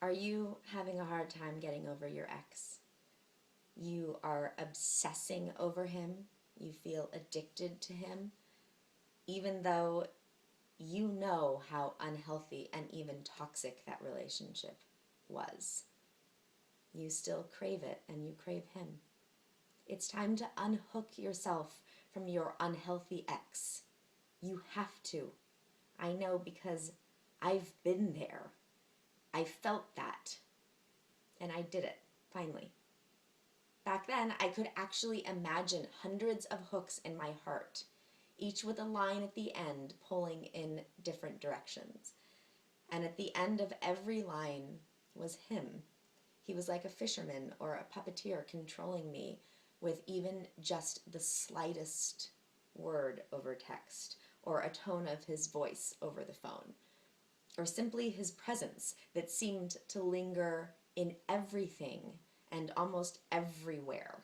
Are you having a hard time getting over your ex? You are obsessing over him. You feel addicted to him, even though you know how unhealthy and even toxic that relationship was. You still crave it and you crave him. It's time to unhook yourself from your unhealthy ex. You have to. I know because I've been there. I felt that. And I did it, finally. Back then, I could actually imagine hundreds of hooks in my heart, each with a line at the end pulling in different directions. And at the end of every line was him. He was like a fisherman or a puppeteer controlling me with even just the slightest word over text, or a tone of his voice over the phone, or simply his presence that seemed to linger in everything and almost everywhere.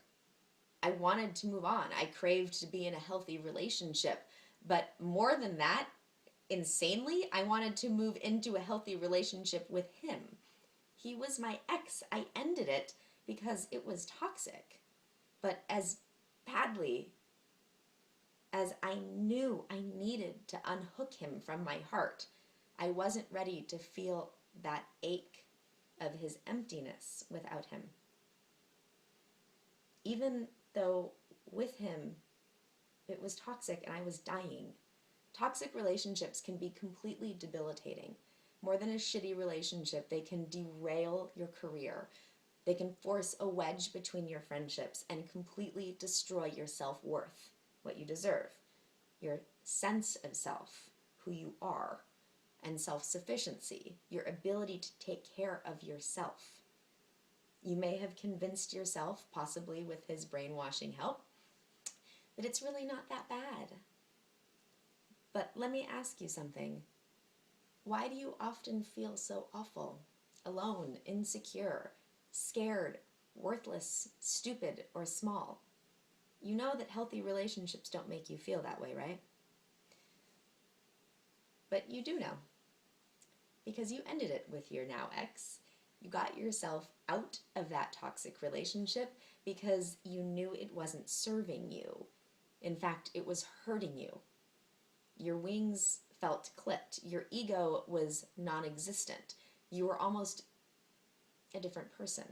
I wanted to move on. I craved to be in a healthy relationship. But more than that, insanely, I wanted to move into a healthy relationship with him. He was my ex. I ended it because it was toxic. But as badly as I knew I needed to unhook him from my heart, I wasn't ready to feel that ache of his emptiness without him. Even though with him it was toxic and I was dying. Toxic relationships can be completely debilitating. More than a shitty relationship, they can derail your career. They can force a wedge between your friendships and completely destroy your self-worth, what you deserve, your sense of self, who you are, and self-sufficiency, your ability to take care of yourself. You may have convinced yourself, possibly with his brainwashing help, that it's really not that bad. But let me ask you something. Why do you often feel so awful, alone, insecure, scared, worthless, stupid, or small? You know that healthy relationships don't make you feel that way, right? But you do know, because you ended it with your now ex. You got yourself out of that toxic relationship because you knew it wasn't serving you. In fact, it was hurting you. Your wings felt clipped. Your ego was non-existent. You were almost a different person.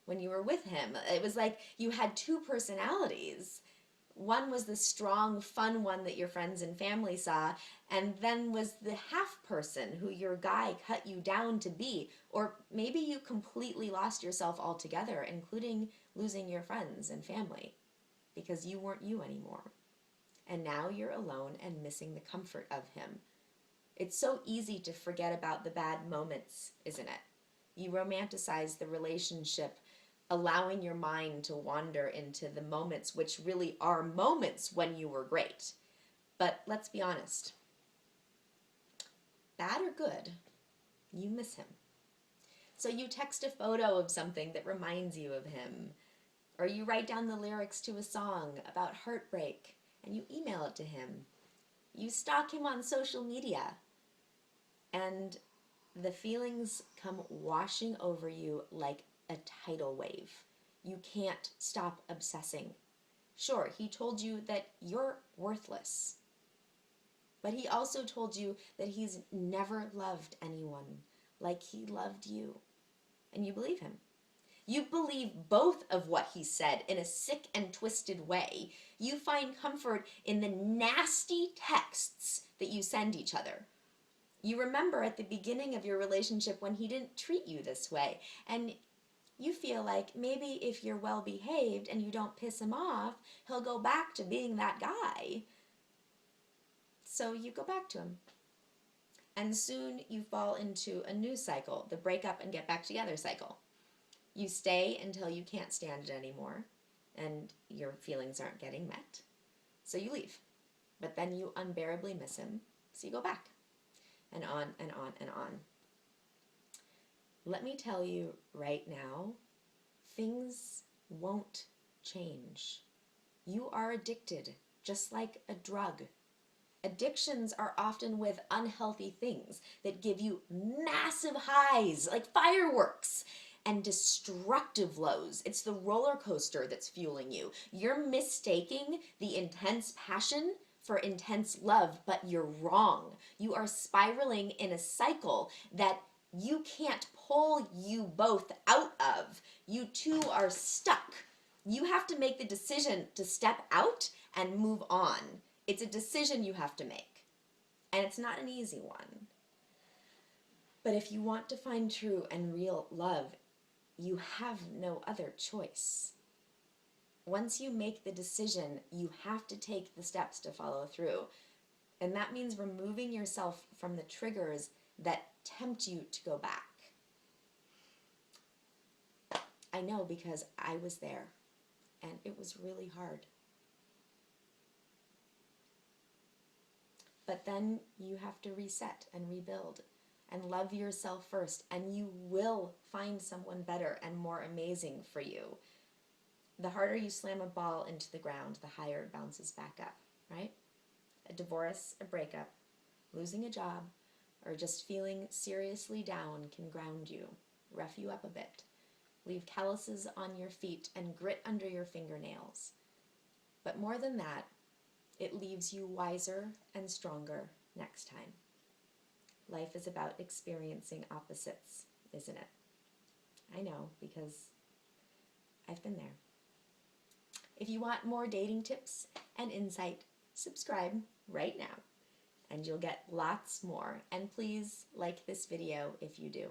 When you were with him, it was like you had two personalities. One was the strong, fun one that your friends and family saw, and then was the half person who your guy cut you down to be. Or maybe you completely lost yourself altogether, including losing your friends and family, because you weren't you anymore. And now you're alone and missing the comfort of him. It's so easy to forget about the bad moments, isn't it? You romanticize the relationship, allowing your mind to wander into the moments which really are moments when you were great. But let's be honest. Bad or good, you miss him. So you text a photo of something that reminds you of him, or you write down the lyrics to a song about heartbreak and you email it to him. You stalk him on social media, and the feelings come washing over you like a tidal wave. You can't stop obsessing. Sure, he told you that you're worthless, but he also told you that he's never loved anyone like he loved you. And you believe him. You believe both of what he said in a sick and twisted way. You find comfort in the nasty texts that you send each other. You remember at the beginning of your relationship when he didn't treat you this way, and you feel like maybe if you're well behaved and you don't piss him off, he'll go back to being that guy. So you go back to him. And soon you fall into a new cycle, the break up and get back together cycle. You stay until you can't stand it anymore and your feelings aren't getting met. So you leave. But then you unbearably miss him, so you go back. And on and on and on. Let me tell you right now, things won't change. You are addicted, just like a drug. Addictions are often with unhealthy things that give you massive highs, like fireworks, and destructive lows. It's the roller coaster that's fueling you. You're mistaking the intense passion for intense love, but you're wrong. You are spiraling in a cycle that you can't pull you both out of. You two are stuck. You have to make the decision to step out and move on. It's a decision you have to make. And it's not an easy one. But if you want to find true and real love, you have no other choice. Once you make the decision, you have to take the steps to follow through. And that means removing yourself from the triggers that tempt you to go back. I know, because I was there, and it was really hard. But then you have to reset and rebuild and love yourself first, and you will find someone better and more amazing for you. The harder you slam a ball into the ground, the higher it bounces back up, right? A divorce, a breakup, losing a job, or just feeling seriously down can ground you, rough you up a bit, leave calluses on your feet and grit under your fingernails. But more than that, it leaves you wiser and stronger next time. Life is about experiencing opposites, isn't it? I know, because I've been there. If you want more dating tips and insight, subscribe right now, and you'll get lots more. And please like this video if you do.